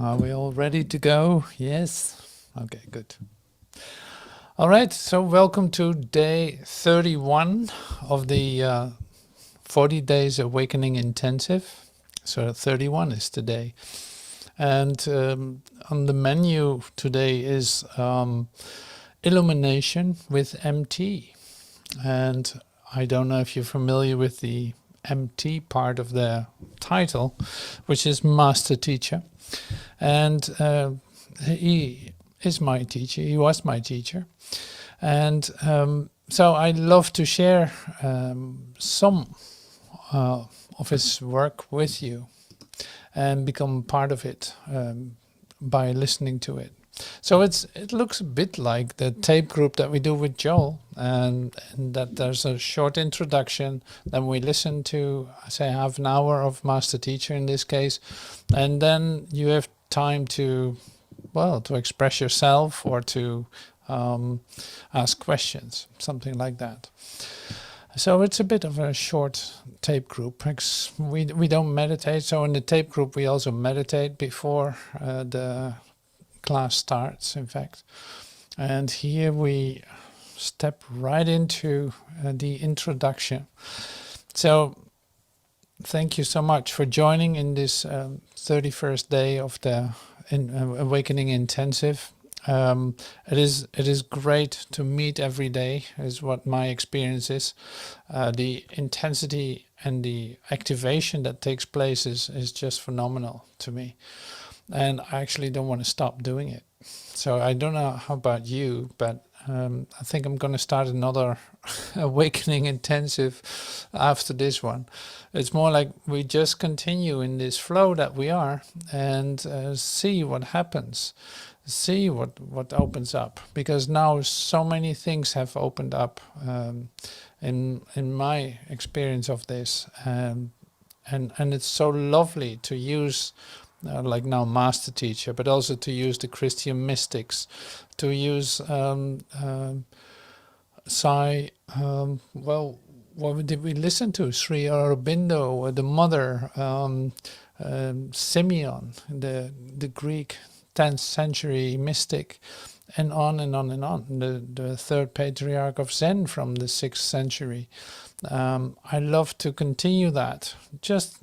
Are we all ready to go? Yes? Okay, good. All right, so welcome to day 31 of the 40 Days Awakening Intensive. So 31 is today. And on the menu today is Illumination with MT. And I don't know if you're familiar with the MT part of the title, which is Master Teacher. And he is my teacher. He was my teacher. And so I love to share some of his work with you and become part of it by listening to it. So it looks a bit like the tape group that we do with Joel, and that there's a short introduction, then we listen to, say, half an hour of Master Teacher in this case, and then you have time to, well, to express yourself or to ask questions, something like that. So it's a bit of a short tape group. We don't meditate, so in the tape group we also meditate before the class starts, in fact. And here we step right into the introduction. So thank you so much for joining in this 31st day of the Awakening Intensive. It is great to meet every day, is what my experience is. The intensity and the activation that takes place is just phenomenal to me. And I actually don't want to stop doing it. So I don't know how about you, but I think I'm going to start another Awakening Intensive after this one. It's more like we just continue in this flow that we are and see what happens. See what opens up, because now so many things have opened up in my experience of this, and it's so lovely to use like now Master Teacher, but also to use the Christian mystics, to use well, what did we listen to? Sri Aurobindo, the mother, Simeon, the Greek 10th century mystic, and on and on and on. The third patriarch of Zen from the 6th century. I love to continue that, just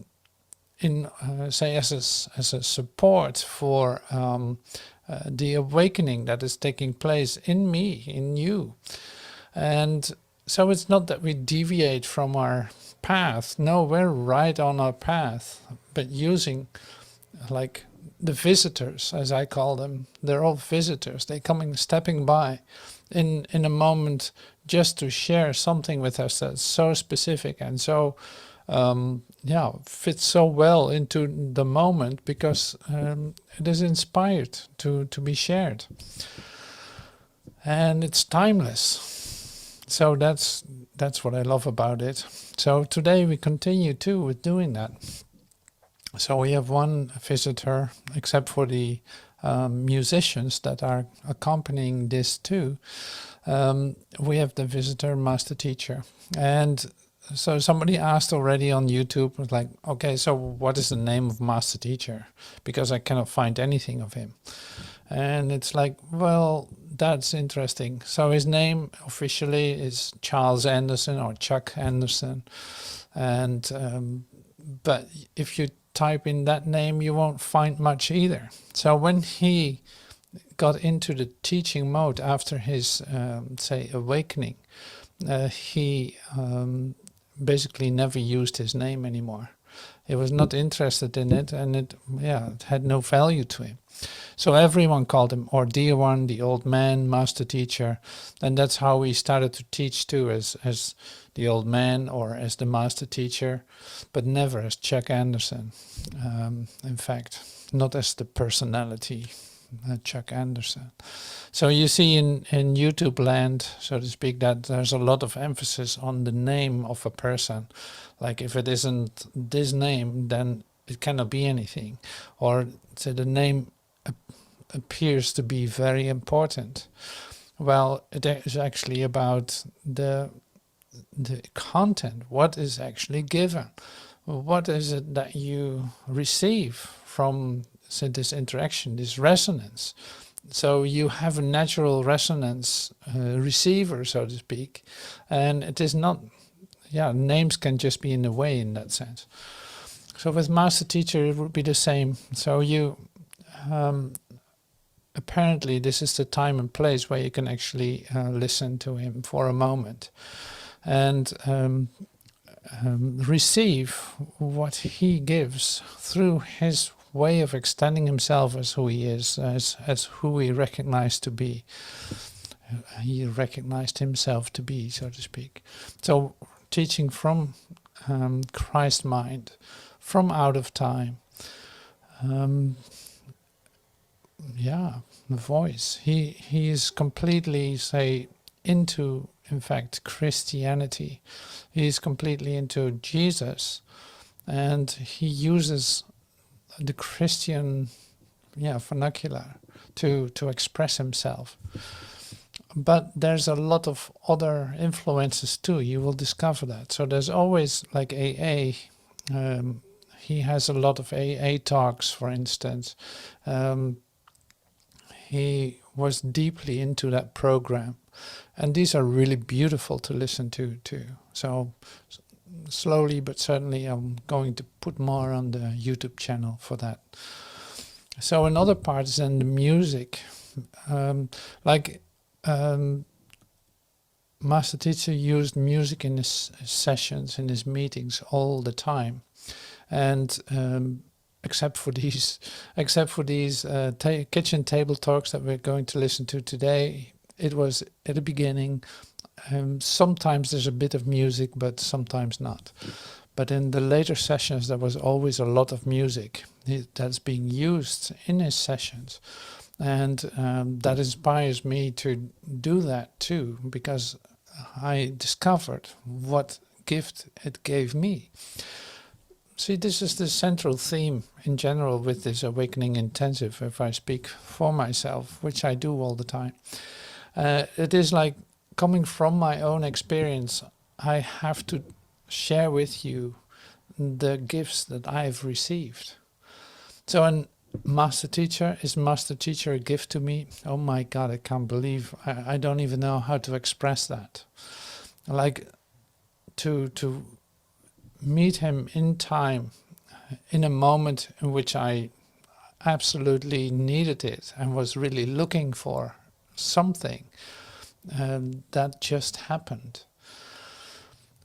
in say as a support for the awakening that is taking place in me, in you. And so it's not that we deviate from our path. No, we're right on our path, but using like the visitors, as I call them. They're all visitors. They're coming, stepping by in a moment just to share something with us that's so specific and so fits so well into the moment, because it is inspired to be shared. And it's timeless. So that's what I love about it. So today we continue too with doing that. So we have one visitor, except for the musicians that are accompanying this too. We have the visitor Master Teacher. And so somebody asked already on YouTube, was like, okay, so what is the name of Master Teacher? Because I cannot find anything of him. And it's like, well, that's interesting. So his name officially is Charles Anderson or Chuck Anderson. And but if you type in that name, you won't find much either. So when he got into the teaching mode after his, say, awakening, he basically never used his name anymore. He was not interested in it, and it had no value to him. So everyone called him, or Dear One, the Old Man, Master Teacher, and that's how we started to teach too, as the Old Man or as the Master Teacher, but never as Chuck Anderson. In fact, not as the personality, Chuck Anderson. So you see in YouTube land, so to speak, that there's a lot of emphasis on the name of a person. Like if it isn't this name, then it cannot be anything. Or so the name appears to be very important. Well, it is actually about the content. What is actually given? What is it that you receive from, this interaction, this resonance. So you have a natural resonance receiver, so to speak, and it is not, names can just be in the way in that sense. So with master teacher, it would be the same. So you, apparently this is the time and place where you can actually listen to him for a moment and receive what he gives through his way of extending himself as who he is, as who he recognized to be. He recognized himself to be, so to speak. So teaching from Christ mind, from out of time. The voice. He is completely, say, into, in fact, Christianity. He is completely into Jesus, and he uses the Christian vernacular to express himself. But there's a lot of other influences too. You will discover that. So there's always like AA. He has a lot of AA talks, for instance. He was deeply into that program. And these are really beautiful to listen to too. So slowly but certainly I'm going to put more on the YouTube channel for that. So another part is in the music. Master Teacher used music in his sessions, in his meetings all the time. And except for these kitchen table talks that we're going to listen to today, it was at the beginning. Sometimes there's a bit of music, but sometimes not. But in the later sessions, there was always a lot of music that's being used in his sessions. And that inspires me to do that too, because I discovered what gift it gave me. See, this is the central theme in general with this Awakening Intensive, if I speak for myself, which I do all the time. It is like coming from my own experience. I have to share with you the gifts that I've received. So a Master Teacher, is Master Teacher a gift to me? Oh my God, I can't believe, I don't even know how to express that. Like to meet him in time, in a moment in which I absolutely needed it and was really looking for something, that just happened.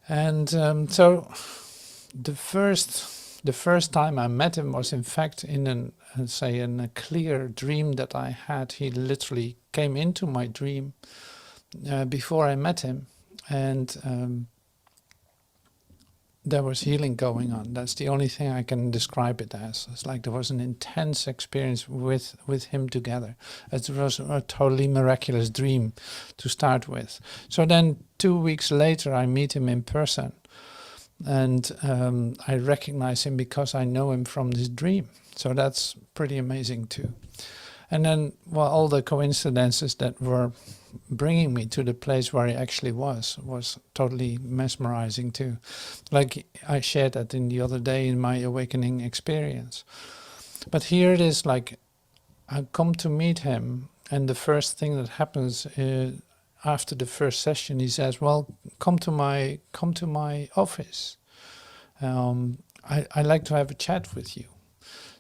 And so the first time I met him was in fact in a clear dream that I had. He literally came into my dream before I met him, and there was healing going on. That's the only thing I can describe it as. It's like there was an intense experience with him together. It was a totally miraculous dream to start with. So then 2 weeks later I meet him in person, and I recognize him because I know him from this dream. So that's pretty amazing too. And then, well, all the coincidences that were bringing me to the place where he actually was totally mesmerizing too. Like I shared that in the other day in my awakening experience. But here it is, like I come to meet him, and the first thing that happens after the first session, he says, "Well, come to my office. I like to have a chat with you."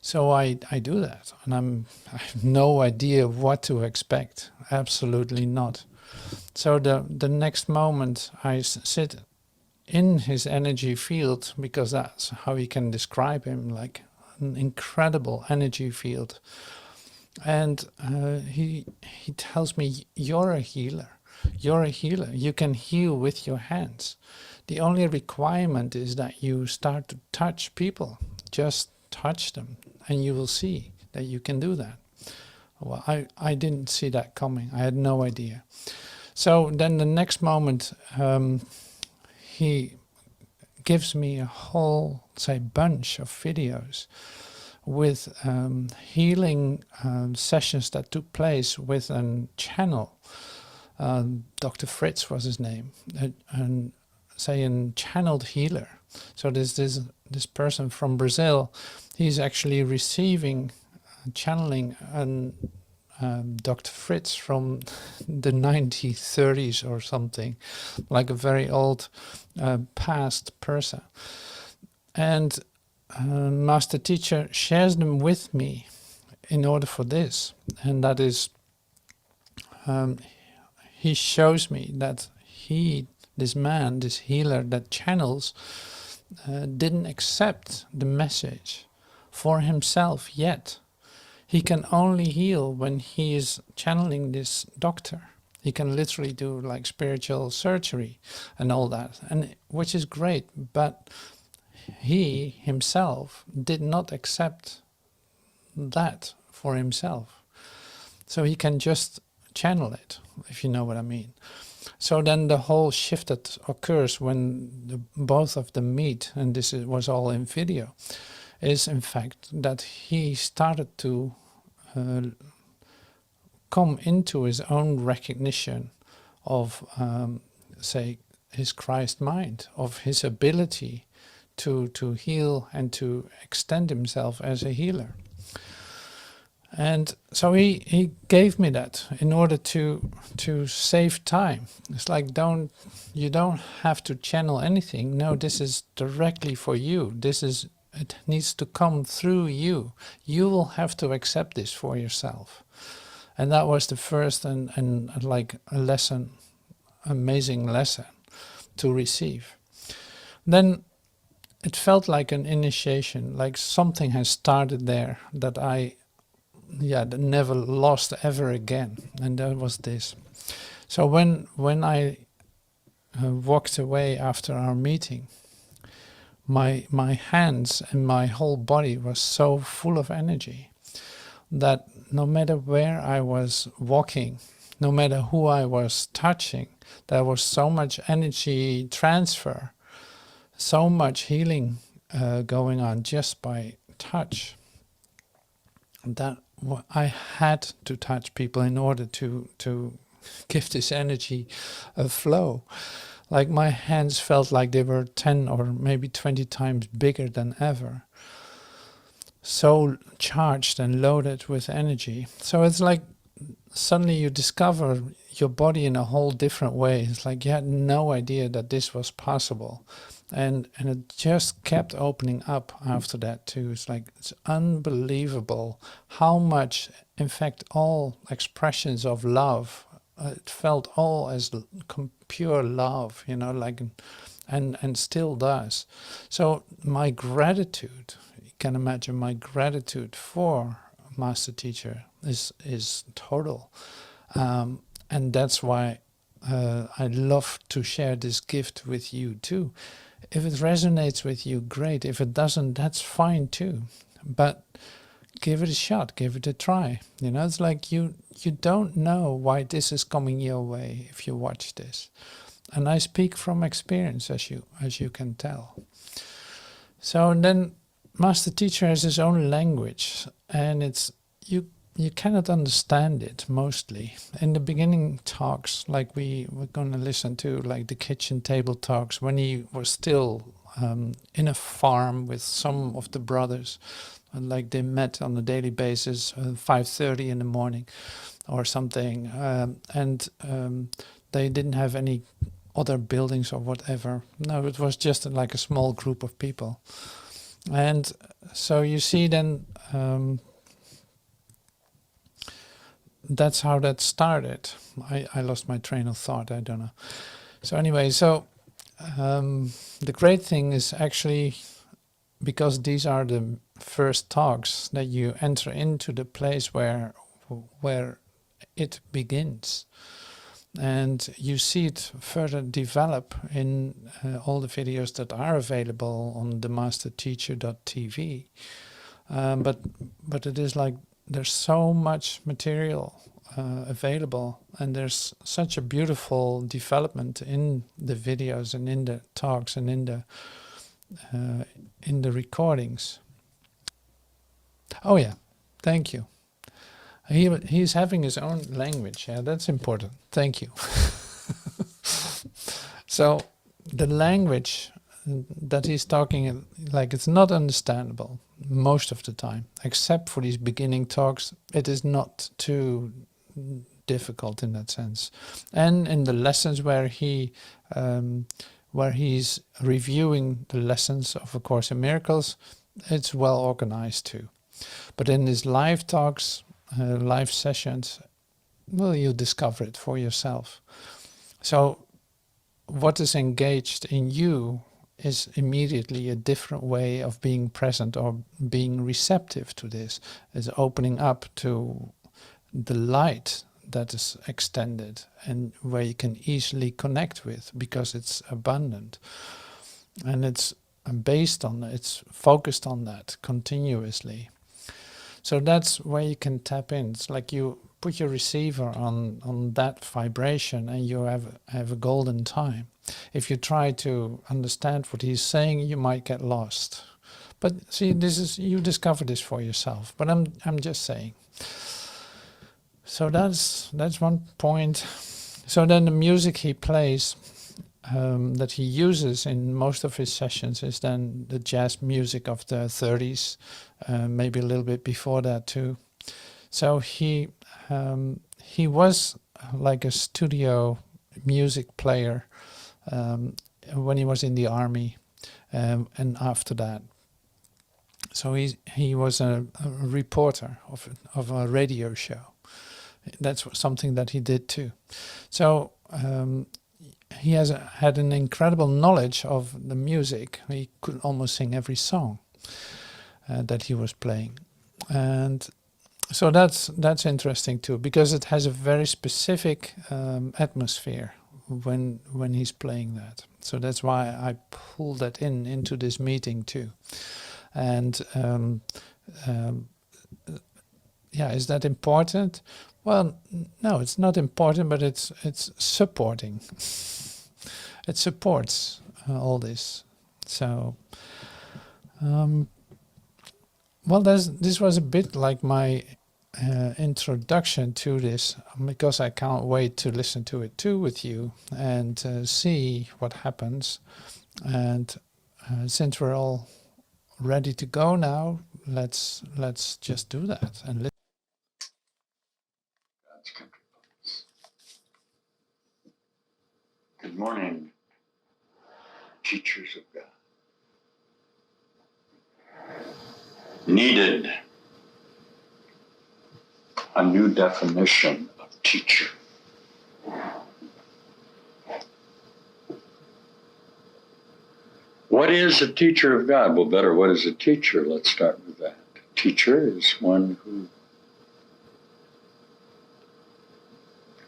So I do that, and I have no idea what to expect. Absolutely not. So the next moment I sit in his energy field, because that's how you can describe him, like an incredible energy field. And he tells me, "You're a healer. You're a healer. You can heal with your hands. The only requirement is that you start to touch people. Just touch them, and you will see that you can do that." Well, I didn't see that coming. I had no idea. So then the next moment, he gives me a whole, say, bunch of videos with healing sessions that took place with a channel. Dr. Fritz was his name, and say a channeled healer. So this person from Brazil, he's actually receiving channeling Dr. Fritz from the 1930s or something, like a very old past person. And Master Teacher shares them with me in order for this. And that is, he shows me that this man, this healer that channels, didn't accept the message for himself yet. He can only heal when he is channeling this doctor. He can literally do like spiritual surgery and all that, and which is great, but he himself did not accept that for himself. So he can just channel it, if you know what I mean. So then the whole shift that occurs when both of them meet, and this was all in video, is in fact that he started to come into his own recognition of, say, his Christ mind, of his ability to heal and to extend himself as a healer. And so he gave me that in order to save time. It's like, you don't have to channel anything. No, this is directly for you. It needs to come through you. You will have to accept this for yourself. And that was the first and like a lesson, amazing lesson to receive. Then it felt like an initiation, like something has started there that I never lost ever again. And that was this. So when I walked away after our meeting, my hands and my whole body was so full of energy that no matter where I was walking, no matter who I was touching, there was so much energy transfer, so much healing going on just by touch, that I had to touch people in order to give this energy a flow. Like my hands felt like they were 10 or maybe 20 times bigger than ever. So charged and loaded with energy. So it's like suddenly you discover your body in a whole different way. It's like you had no idea that this was possible. And it just kept opening up after that too. It's like, it's unbelievable how much, in fact, all expressions of love, it felt all as pure love, like, and still does. So my gratitude, you can imagine my gratitude for Master Teacher is total. And that's why I love to share this gift with you too. If it resonates with you, great. If it doesn't, that's fine too. But give it a shot, give it a try. It's like you don't know why this is coming your way if you watch this. And I speak from experience, as you can tell. So then Master Teacher has his own language, and it's you cannot understand it mostly. In the beginning talks, like we were going to listen to, like the kitchen table talks, when he was still in a farm with some of the brothers, like they met on a daily basis, 5:30 in the morning or something, and they didn't have any other buildings or whatever. No, it was just like a small group of people. And so you see then, that's how that started. I lost my train of thought, I don't know. So anyway, the great thing is actually, because these are the first talks, that you enter into the place where it begins. And you see it further develop in all the videos that are available on themasterteacher.tv. But it is like, there's so much material available, and there's such a beautiful development in the videos and in the talks and in the recordings. Oh yeah, thank you. He's having his own language. Yeah, that's important. Thank you. So the language that he's talking like it's not understandable most of the time, except for these beginning talks. It is not too difficult in that sense, and in the lessons where he's reviewing the lessons of A Course in Miracles, it's well organized too. But in his live talks, live sessions, well, you discover it for yourself. So what is engaged in you is immediately a different way of being present or being receptive to this. Is opening up to the light that is extended and where you can easily connect with, because it's abundant and it's based on, it's focused on that continuously. So that's where you can tap in. It's like you put your receiver on that vibration and you have a golden time. If you try to understand what he's saying, you might get lost. But see, this is, you discover this for yourself. But I'm just saying. So that's one point. So then the music he plays, that he uses in most of his sessions, is then the jazz music of the 30s, maybe a little bit before that too. So he was like a studio music player when he was in the army, and after that. So he was a reporter of a radio show. That's something that he did too. So he had an incredible knowledge of the music. He could almost sing every song that he was playing. And so that's interesting too, because it has a very specific atmosphere when he's playing that. So that's why I pulled that into this meeting too. And yeah, is that important? Well, no, it's not important, but it's supporting. It supports all this. So, well, this was a bit like my introduction to this, because I can't wait to listen to it too with you and see what happens. And since we're all ready to go now, let's just do that and listen. Good morning, teachers of God. Needed a new definition of teacher. What is a teacher of God? Well, better, what is a teacher? Let's start with that. A teacher is one who,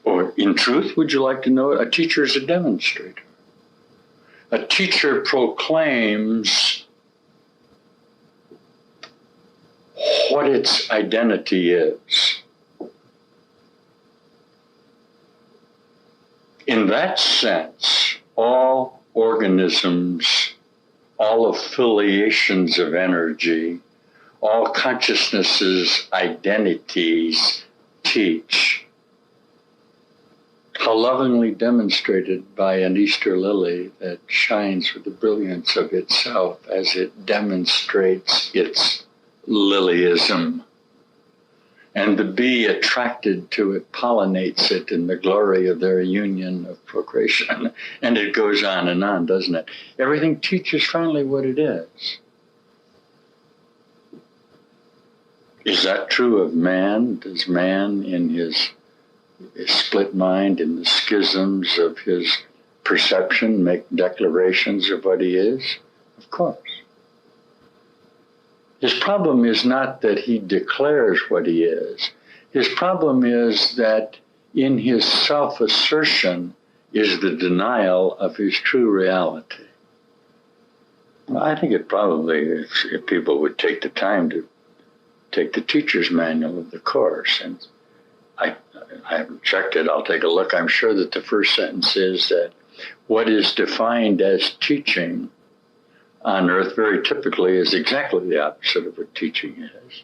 or in truth, would you like to know it? A teacher is a demonstrator. A teacher proclaims what its identity is. In that sense, all organisms, all affiliations of energy, all consciousnesses, identities teach. How lovingly demonstrated by an Easter lily that shines with the brilliance of itself as it demonstrates its lilyism. And the bee attracted to it pollinates it in the glory of their union of procreation. And it goes on, doesn't it? Everything teaches finally what it is. Is that true of man? Does man in his split mind, in the schisms of his perception, make declarations of what he is? Of course. His problem is not that he declares what he is. His problem is that in his self-assertion is the denial of his true reality. Well, I think it probably, if people would take the time to take the teacher's manual of the Course, and I haven't checked it, I'll take a look. I'm sure that the first sentence is that what is defined as teaching on earth very typically is exactly the opposite of what teaching is.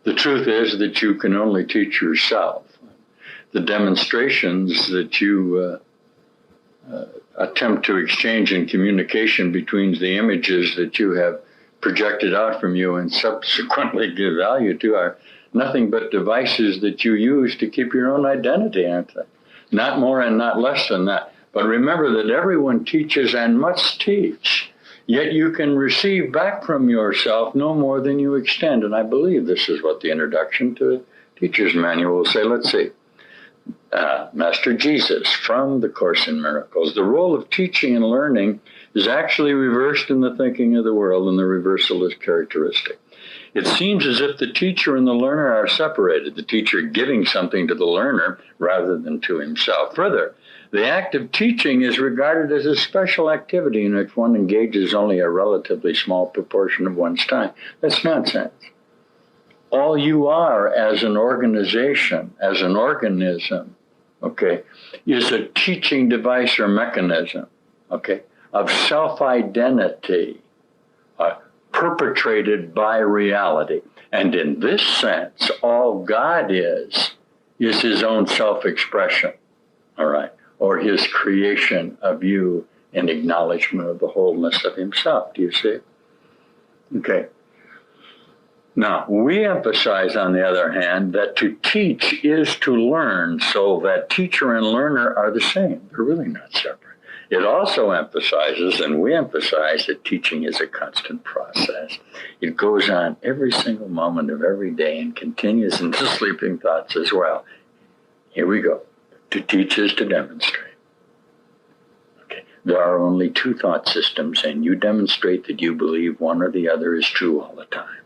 The truth is that you can only teach yourself. The demonstrations that you attempt to exchange in communication between the images that you have projected out from you and subsequently give value to are nothing but devices that you use to keep your own identity, aren't they? Not more and not less than that. But remember that everyone teaches and must teach, yet you can receive back from yourself no more than you extend. And I believe this is what the introduction to the Teacher's Manual will say. Let's see. Master Jesus, from the Course in Miracles. The role of teaching and learning is actually reversed in the thinking of the world, and the reversal is characteristic. It seems as if the teacher and the learner are separated, the teacher giving something to the learner rather than to himself. Further, the act of teaching is regarded as a special activity in which one engages only a relatively small proportion of one's time. That's nonsense. All you are as an organization, as an organism, okay, is a teaching device or mechanism, okay, of self-identity perpetrated by reality. And in this sense, all God is his own self-expression, all right, or his creation of you in acknowledgement of the wholeness of himself. Do you see? Okay. Now, we emphasize, on the other hand, that to teach is to learn, so that teacher and learner are the same. They're really not separate. It also emphasizes, and we emphasize, that teaching is a constant process. It goes on every single moment of every day and continues into sleeping thoughts as well. Here we go. To teach is to demonstrate. Okay. There are only two thought systems, and you demonstrate that you believe one or the other is true all the time.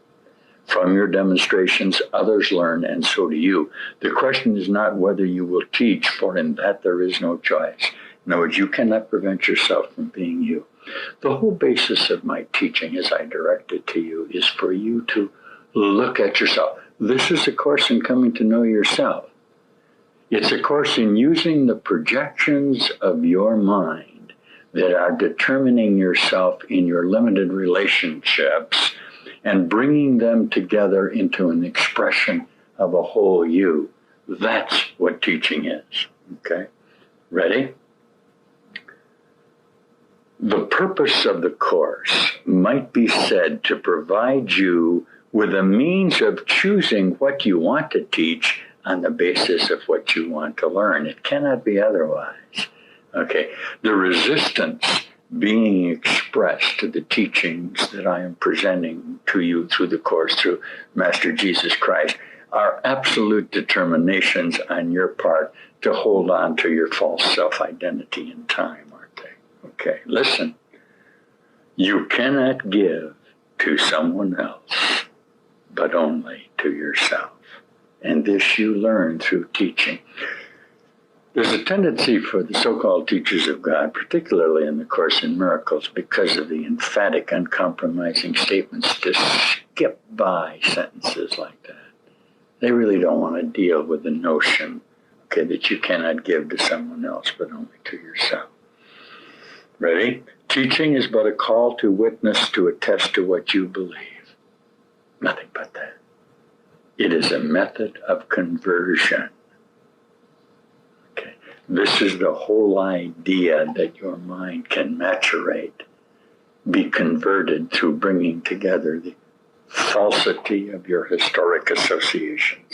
From your demonstrations, others learn, and so do you. The question is not whether you will teach, for in that there is no choice. In other words, you cannot prevent yourself from being you. The whole basis of my teaching, as I direct it to you, is for you to look at yourself. This is a course in coming to know yourself. It's a course in using the projections of your mind that are determining yourself in your limited relationships and bringing them together into an expression of a whole you. That's what teaching is. Okay? Ready? The purpose of the course might be said to provide you with a means of choosing what you want to teach on the basis of what you want to learn. It cannot be otherwise. Okay? The resistance being expressed to the teachings that I am presenting to you through the course, through Master Jesus Christ, are absolute determinations on your part to hold on to your false self-identity in time, aren't they? Okay, listen. You cannot give to someone else, but only to yourself. And this you learn through teaching. There's a tendency for the so-called teachers of God, particularly in the Course in Miracles, because of the emphatic, uncompromising statements, to skip by sentences like that. They really don't want to deal with the notion, okay, that you cannot give to someone else, but only to yourself. Ready? Teaching is but a call to witness, to attest to what you believe. Nothing but that. It is a method of conversion. This is the whole idea, that your mind can maturate, be converted through bringing together the falsity of your historic associations.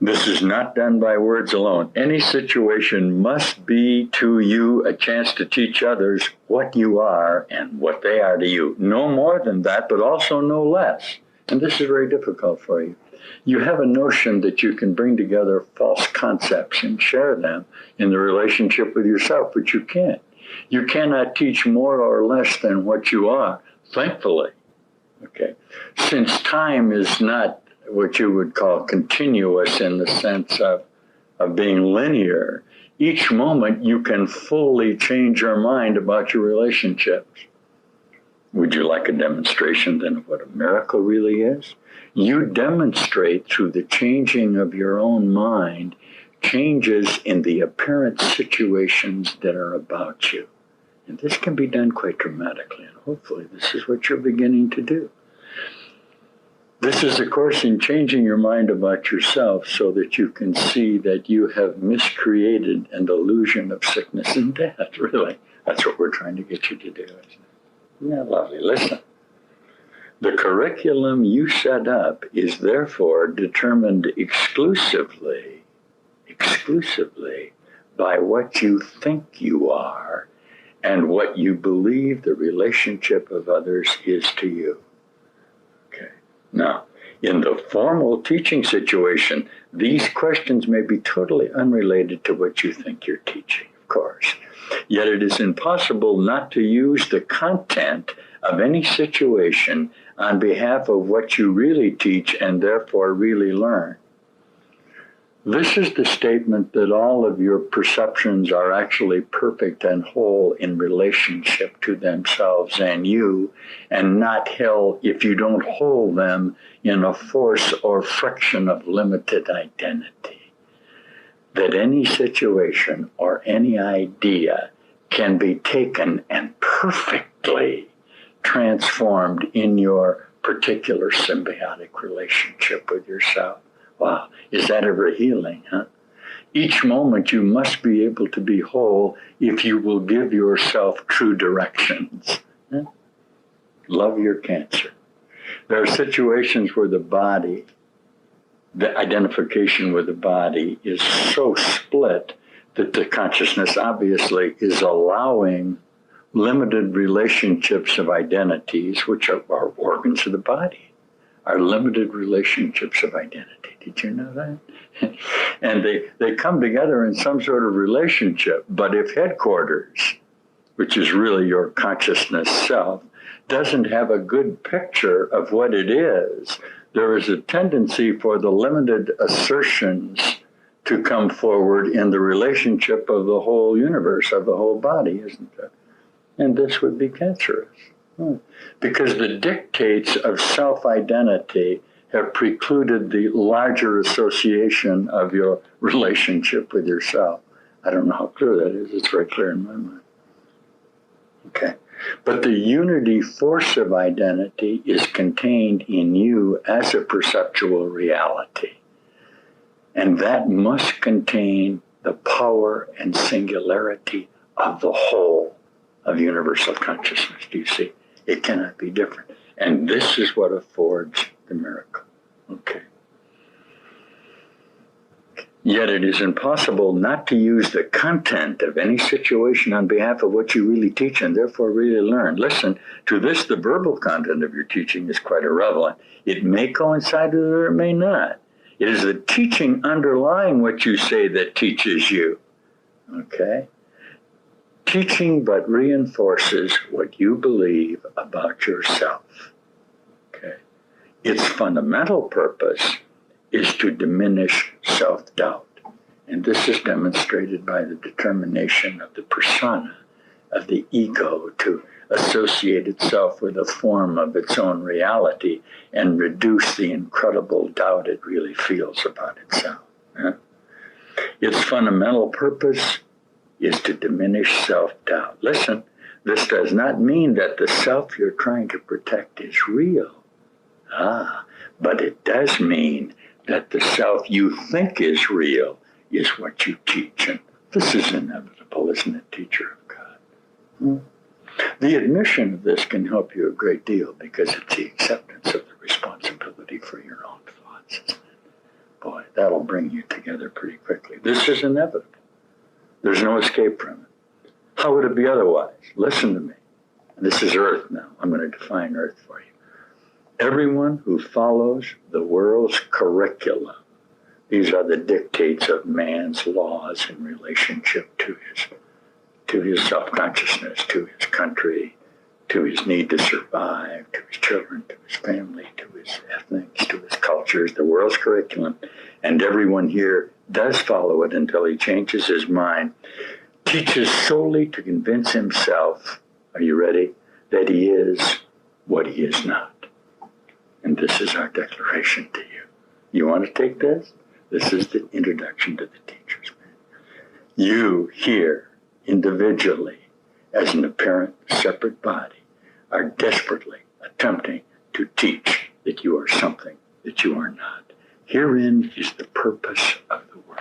This is not done by words alone. Any situation must be to you a chance to teach others what you are and what they are to you. No more than that, but also no less. And this is very difficult for you. You have a notion that you can bring together false concepts and share them in the relationship with yourself, but you can't. You cannot teach more or less than what you are, thankfully. Okay. Since time is not what you would call continuous in the sense of being linear, each moment you can fully change your mind about your relationships. Would you like a demonstration then of what a miracle really is? You demonstrate through the changing of your own mind changes in the apparent situations that are about you. And this can be done quite dramatically, and hopefully this is what you're beginning to do. This is a course in changing your mind about yourself so that you can see that you have miscreated an illusion of sickness and death, really. That's what we're trying to get you to do, isn't it? Isn't that lovely? Listen. The curriculum you set up is therefore determined exclusively by what you think you are and what you believe the relationship of others is to you. Okay. Now, in the formal teaching situation, these questions may be totally unrelated to what you think you're teaching, of course. Yet it is impossible not to use the content of any situation on behalf of what you really teach and therefore really learn. This is the statement that all of your perceptions are actually perfect and whole in relationship to themselves and you, and not held if you don't hold them in a force or friction of limited identity. That any situation or any idea can be taken and perfectly transformed in your particular symbiotic relationship with yourself. Wow, is that ever healing, huh? Each moment you must be able to be whole if you will give yourself true directions. Huh? Love your cancer. There are situations where the identification with the body is so split that the consciousness obviously is allowing limited relationships of identities, which are organs of the body, are limited relationships of identity. Did you know that? And they come together in some sort of relationship, but if headquarters, which is really your consciousness self, doesn't have a good picture of what it is, there is a tendency for the limited assertions to come forward in the relationship of the whole universe, of the whole body, isn't there? And this would be cancerous. Because the dictates of self-identity have precluded the larger association of your relationship with yourself. I don't know how clear that is. It's very clear in my mind. Okay. But the unity force of identity is contained in you as a perceptual reality. And that must contain the power and singularity of the whole of universal consciousness. Do you see? It cannot be different. And this is what affords the miracle. Okay. Yet it is impossible not to use the content of any situation on behalf of what you really teach and therefore really learn. Listen, to this, the verbal content of your teaching is quite irrelevant. It may coincide with it or it may not. It is the teaching underlying what you say that teaches you. Okay? Teaching but reinforces what you believe about yourself. Okay? Its fundamental purpose is to diminish self-doubt. And this is demonstrated by the determination of the persona, of the ego, to associate itself with a form of its own reality and reduce the incredible doubt it really feels about itself. Yeah? Its fundamental purpose is to diminish self-doubt. Listen, this does not mean that the self you're trying to protect is real. But it does mean that the self you think is real is what you teach. And this is inevitable, isn't it, teacher of God? The admission of this can help you a great deal because it's the acceptance of the responsibility for your own thoughts, isn't it? Boy, that'll bring you together pretty quickly. This is inevitable. There's no escape from it. How would it be otherwise? Listen to me. This is Earth now. I'm going to define Earth for you. Everyone who follows the world's curriculum, these are the dictates of man's laws in relationship to his self-consciousness, to his country, to his need to survive, to his children, to his family, to his ethnics, to his cultures, the world's curriculum. And everyone here does follow it until he changes his mind, teaches solely to convince himself, are you ready, that he is what he is not. And this is our declaration to you. You want to take this? This is the introduction to the teachers. You here, individually, as an apparent separate body, are desperately attempting to teach that you are something that you are not. Herein is the purpose of the world.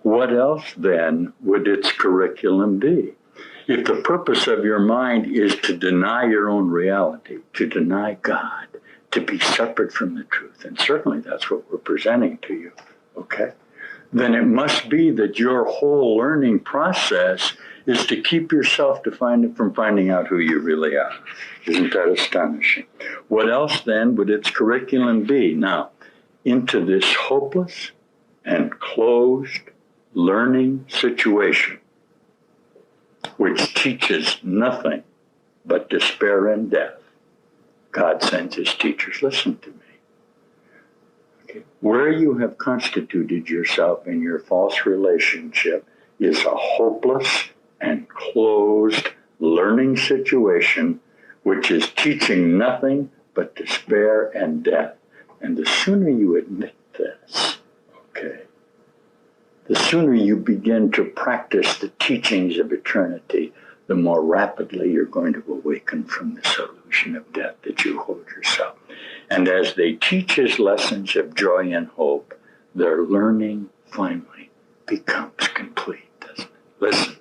What else then would its curriculum be? If the purpose of your mind is to deny your own reality, to deny God, to be separate from the truth, and certainly that's what we're presenting to you, okay? Then it must be that your whole learning process is to keep yourself from finding out who you really are. Isn't that astonishing? What else then would its curriculum be? Now, into this hopeless and closed learning situation, which teaches nothing but despair and death, God sends his teachers. Listen to me. Okay. Where you have constituted yourself in your false relationship is a hopeless and closed learning situation, which is teaching nothing but despair and death. And the sooner you admit this, okay, the sooner you begin to practice the teachings of eternity, the more rapidly you're going to awaken from this illusion of death that you hold yourself. And as they teach his lessons of joy and hope, their learning finally becomes complete, doesn't it? Listen.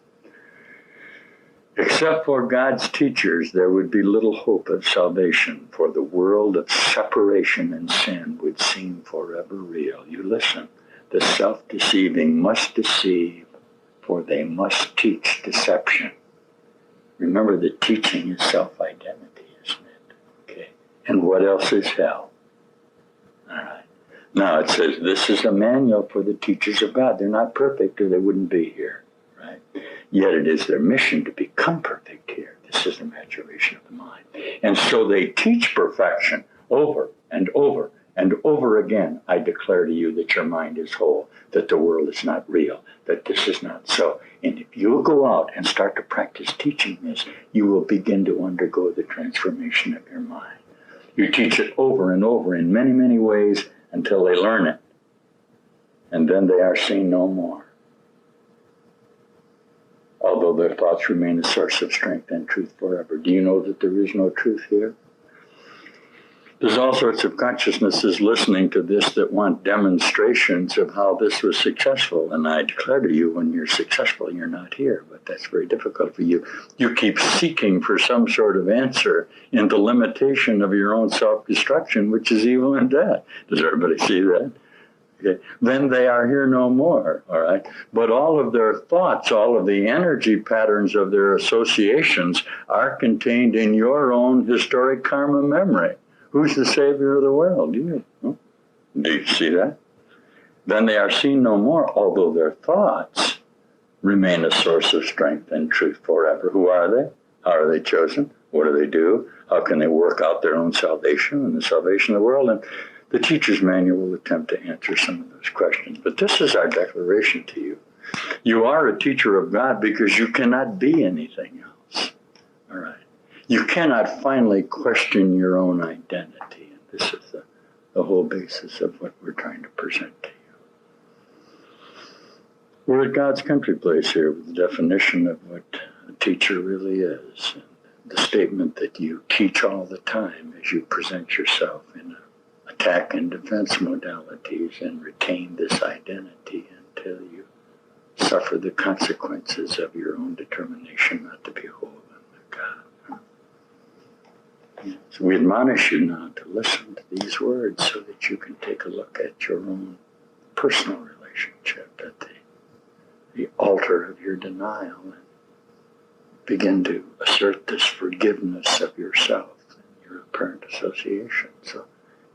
Except for God's teachers, there would be little hope of salvation, for the world of separation and sin would seem forever real. You listen. The self-deceiving must deceive, for they must teach deception. Remember that teaching is self-identity, isn't it? Okay. And what else is hell? All right. Now it says this is a manual for the teachers of God. They're not perfect or they wouldn't be here, right? Yet it is their mission to become perfect here. This is the maturation of the mind. And so they teach perfection over and over and over again. I declare to you that your mind is whole, that the world is not real, that this is not so. And if you'll go out and start to practice teaching this, you will begin to undergo the transformation of your mind. You teach it over and over in many, many ways until they learn it. And then they are seen no more. Although their thoughts remain a source of strength and truth forever. Do you know that there is no truth here? There's all sorts of consciousnesses listening to this that want demonstrations of how this was successful. And I declare to you, when you're successful, you're not here. But that's very difficult for you. You keep seeking for some sort of answer in the limitation of your own self-destruction, which is evil and death. Does everybody see that? Okay. Then they are here no more, all right? But all of their thoughts, all of the energy patterns of their associations are contained in your own historic karma memory. Who's the savior of the world? You. Do you see that? Then they are seen no more, although their thoughts remain a source of strength and truth forever. Who are they? How are they chosen? What do they do? How can they work out their own salvation and the salvation of the world? And the teacher's manual will attempt to answer some of those questions. But this is our declaration to you. You are a teacher of God because you cannot be anything else. All right. You cannot finally question your own identity. And this is the whole basis of what we're trying to present to you. We're at God's country place here with the definition of what a teacher really is. And the statement that you teach all the time as you present yourself in attack and defense modalities and retain this identity until you suffer the consequences of your own determination not to be whole with God. So we admonish you now to listen to these words so that you can take a look at your own personal relationship at the altar of your denial and begin to assert this forgiveness of yourself and your apparent association so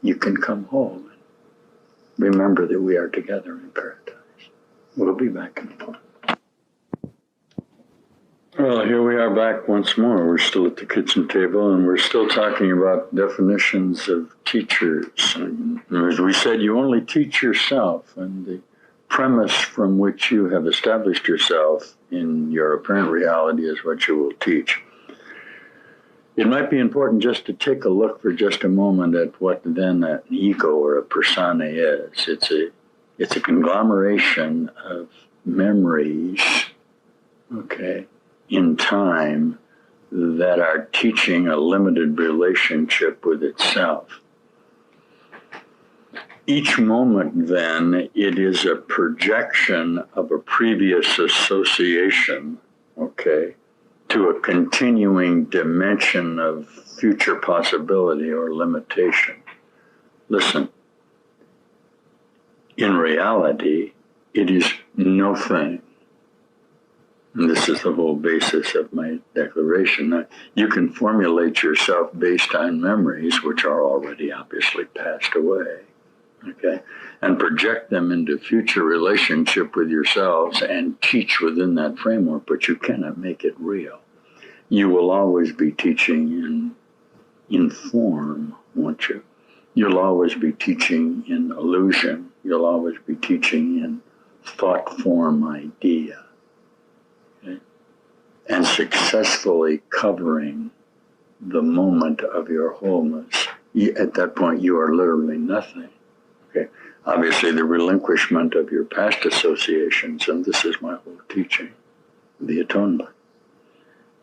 you can come home and remember that we are together in paradise. We'll be back in a moment. Well, here we are back once more. We're still at the kitchen table, and we're still talking about definitions of teachers. And as we said, you only teach yourself, and the premise from which you have established yourself in your apparent reality is what you will teach. It might be important just to take a look for just a moment at what then an ego or a persona is. It's a conglomeration of memories, okay, in time that are teaching a limited relationship with itself. Each moment, then, it is a projection of a previous association, okay, to a continuing dimension of future possibility or limitation. Listen, in reality, it is no thing. And this is the whole basis of my declaration. Now, you can formulate yourself based on memories which are already obviously passed away, okay, and project them into future relationship with yourselves and teach within that framework, but you cannot make it real. You will always be teaching in form, won't you? You'll always be teaching in illusion. You'll always be teaching in thought form idea. Okay? And successfully covering the moment of your wholeness. At that point, you are literally nothing. Okay? Obviously, the relinquishment of your past associations, and this is my whole teaching, the atonement,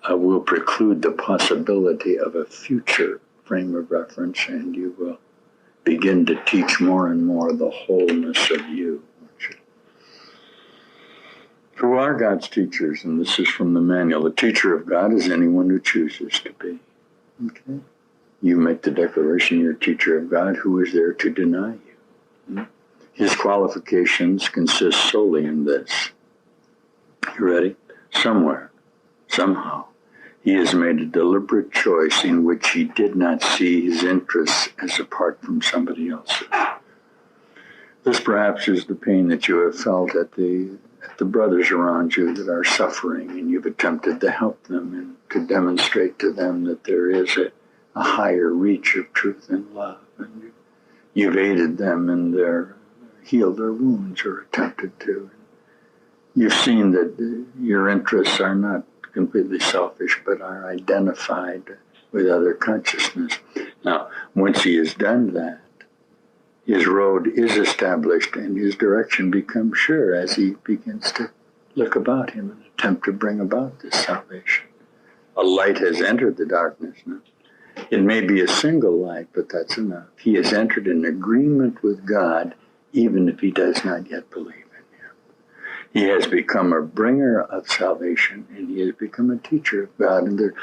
will preclude the possibility of a future frame of reference, and you will begin to teach more and more the wholeness of you. Who are God's teachers? And this is from the manual. The teacher of God is anyone who chooses to be. Okay? You make the declaration you're a teacher of God. Who is there to deny you? His qualifications consist solely in this. You ready? Somewhere, somehow, he has made a deliberate choice in which he did not see his interests as apart from somebody else's. This perhaps is the pain that you have felt at the brothers around you that are suffering, and you've attempted to help them and to demonstrate to them that there is a higher reach of truth and love. And you've aided them in heal their wounds, or attempted to. You've seen that your interests are not completely selfish, but are identified with other consciousness. Now, once he has done that, his road is established and his direction becomes sure as he begins to look about him and attempt to bring about this salvation. A light has entered the darkness now. It may be a single light, but that's enough. He has entered an agreement with God, even if he does not yet believe. He has become a bringer of salvation, and he has become a teacher of God. And there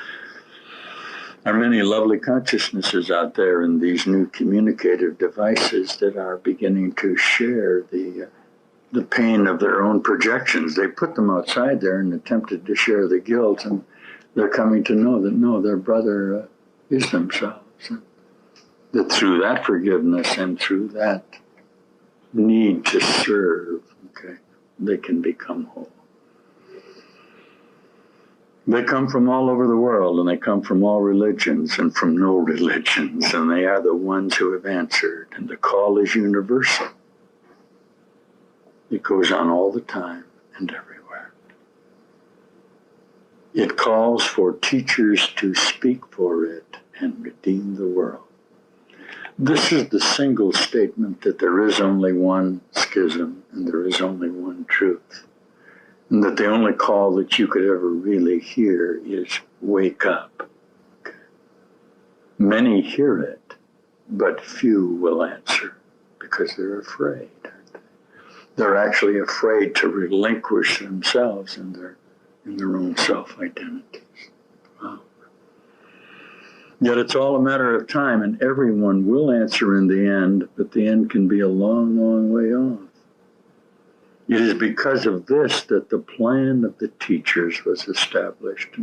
are many lovely consciousnesses out there in these new communicative devices that are beginning to share the pain of their own projections. They put them outside there and attempted to share the guilt, and they're coming to know that no, their brother is themselves. And that through that forgiveness and through that need to serve, okay, they can become whole. They come from all over the world, and they come from all religions and from no religions, and they are the ones who have answered, and the call is universal. It goes on all the time and everywhere. It calls for teachers to speak for it and redeem the world. This is the single statement that there is only one schism and there is only one truth. And that the only call that you could ever really hear is wake up. Okay. Many hear it, but few will answer because they're afraid. They're actually afraid to relinquish themselves in their own self-identities. Wow. Yet it's all a matter of time, and everyone will answer in the end, but the end can be a long, long way off. It is because of this that the plan of the teachers was established.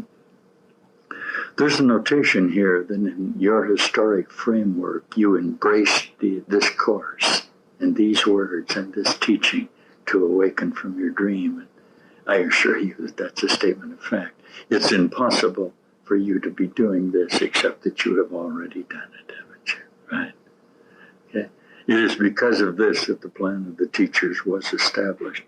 There's a notation here that in your historic framework, you embraced this course and these words and this teaching to awaken from your dream. And I assure you that that's a statement of fact. It's impossible for you to be doing this except that you have already done it, haven't you? Right? Okay. It is because of this that the plan of the teachers was established.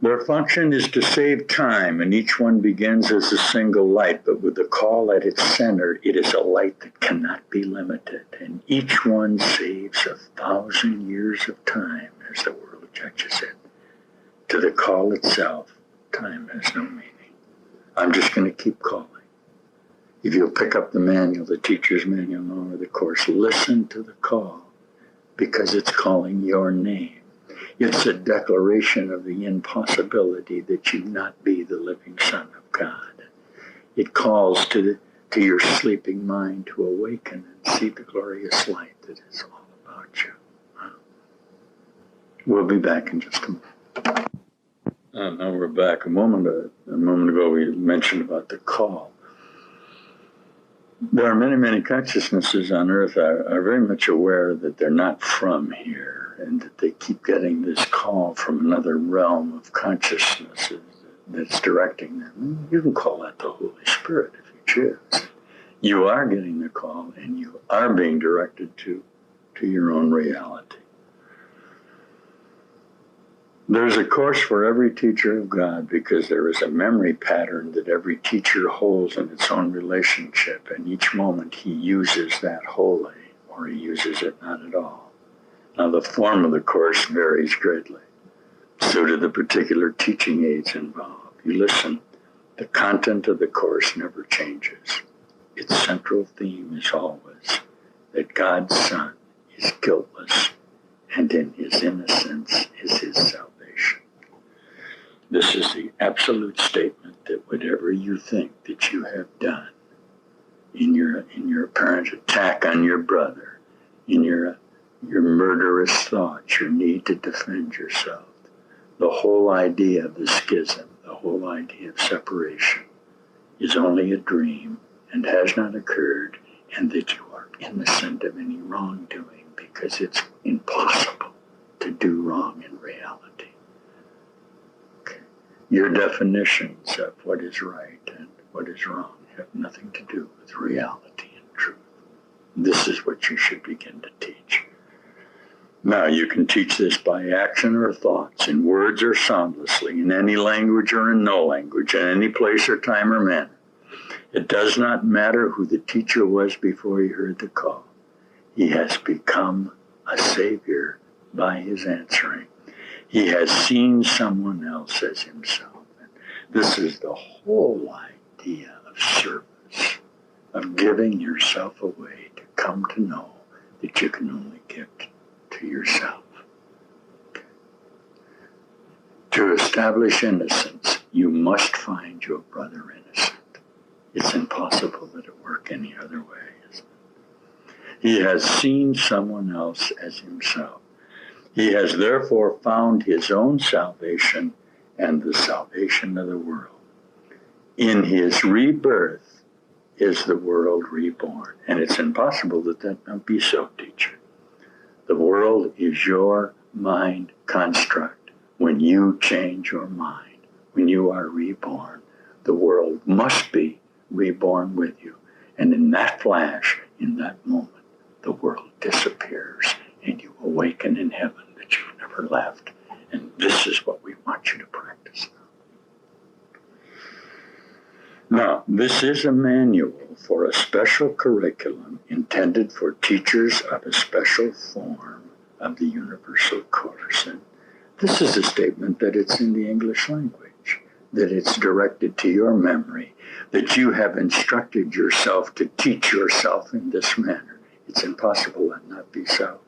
Their function is to save time, and each one begins as a single light, but with the call at its center, it is a light that cannot be limited, and each one saves 1,000 years of time, as the world judges it. To the call itself, time has no meaning. I'm just going to keep calling. If you'll pick up the manual, the teacher's manual, or the course, listen to the call. because it's calling your name. It's a declaration of the impossibility that you not be the living Son of God. It calls to your sleeping mind to awaken and see the glorious light that is all about you. We'll be back in just a moment. Now we're back. A moment ago we mentioned about the call. There are many, many consciousnesses on earth are very much aware that they're not from here and that they keep getting this call from another realm of consciousness that's directing them. You can call that the Holy Spirit if you choose. You are getting the call and you are being directed to your own reality. There's a course for every teacher of God because there is a memory pattern that every teacher holds in its own relationship, and each moment he uses that wholly, or he uses it not at all. Now the form of the course varies greatly, so do the particular teaching aids involved. You listen, the content of the course never changes. Its central theme is always that God's Son is guiltless, and in his innocence is his salvation. This is the absolute statement that whatever you think that you have done in your apparent attack on your brother, in your murderous thoughts, your need to defend yourself, the whole idea of the schism, the whole idea of separation is only a dream and has not occurred, and that you are innocent of any wrongdoing because it's impossible to do wrong in reality. Your definitions of what is right and what is wrong have nothing to do with reality and truth. This is what you should begin to teach. Now, you can teach this by action or thoughts, in words or soundlessly, in any language or in no language, in any place or time or manner. It does not matter who the teacher was before he heard the call. He has become a savior by his answering. He has seen someone else as himself. And this is the whole idea of service, of giving yourself away to come to know that you can only give to yourself. To establish innocence, you must find your brother innocent. It's impossible that it work any other way, isn't it? He has seen someone else as himself. He has therefore found his own salvation and the salvation of the world. In his rebirth is the world reborn. And it's impossible that that not be so, teacher. The world is your mind construct. When you change your mind, when you are reborn, the world must be reborn with you. And in that flash, in that moment, the world disappears and you awaken in heaven that you've never left. And this is what we want you to practice now. Now, this is a manual for a special curriculum intended for teachers of a special form of the universal course. And this is a statement that it's in the English language, that it's directed to your memory, that you have instructed yourself to teach yourself in this manner. It's impossible that not be so.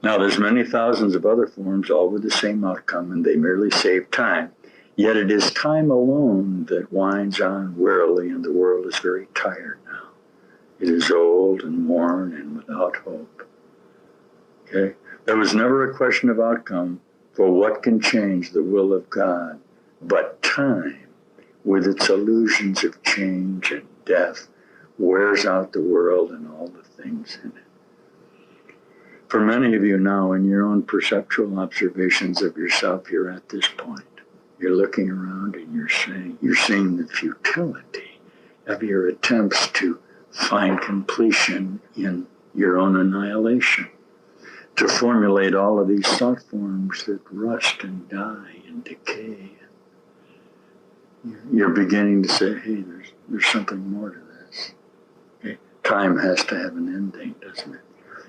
Now, there's many thousands of other forms, all with the same outcome, and they merely save time. Yet it is time alone that winds on wearily, and the world is very tired now. It is old and worn and without hope. Okay? There was never a question of outcome, for what can change the will of God but time, with its illusions of change and death, wears out the world and all the things in it. For many of you now, in your own perceptual observations of yourself, you're at this point. You're looking around and you're seeing the futility of your attempts to find completion in your own annihilation, to formulate all of these thought forms that rust and die and decay. You're beginning to say, hey, there's something more to this. Okay? Time has to have an ending, doesn't it?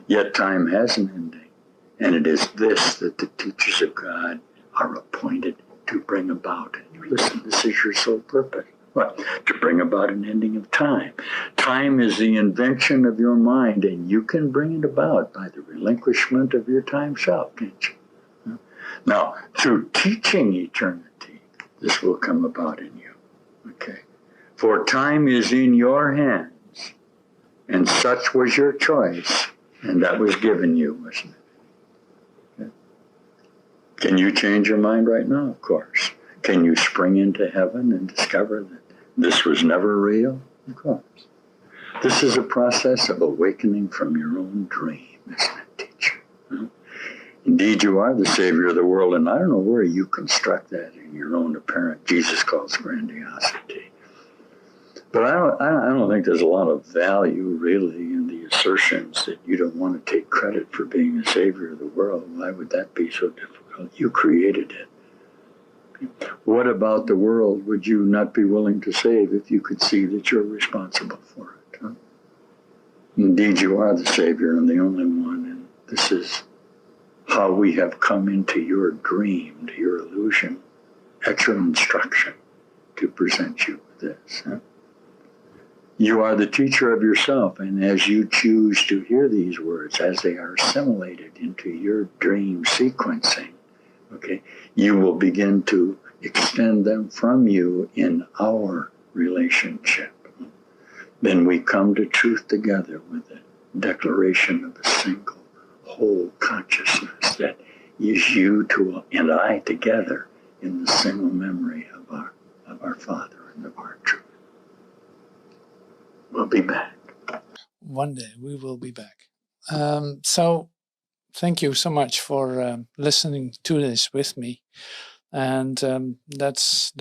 Yet time has an ending, and it is this that the teachers of God are appointed to bring about. And listen, this is your sole purpose. What? To bring about an ending of time. Time is the invention of your mind, and you can bring it about by the relinquishment of your time self, can't you? Now, through teaching eternity, this will come about in you. Okay. For time is in your hands, and such was your choice, and that was given you, wasn't it? Okay. Can you change your mind right now? Of course. Can you spring into heaven and discover that this was never real? Of course. This is a process of awakening from your own dream, isn't it, teacher? Huh? Indeed, you are the Savior of the world, and I don't know where you construct that in your own apparent Jesus calls grandiosity. But I don't think there's a lot of value, really, in the assertions that you don't want to take credit for being the Savior of the world. Why would that be so difficult? You created it. What about the world would you not be willing to save if you could see that you're responsible for it? Huh? Indeed, you are the Savior and the only one, and this is how we have come into your dream, to your illusion, at your instruction, to present you with this. Huh? You are the teacher of yourself, and as you choose to hear these words, as they are assimilated into your dream sequencing, okay, you will begin to extend them from you in our relationship. Then we come to truth together with the declaration of a single whole consciousness that is you and I together in the single memory of our Father and of our truth. We'll be back. One day we will be back. So thank you so much for listening to this with me. And that's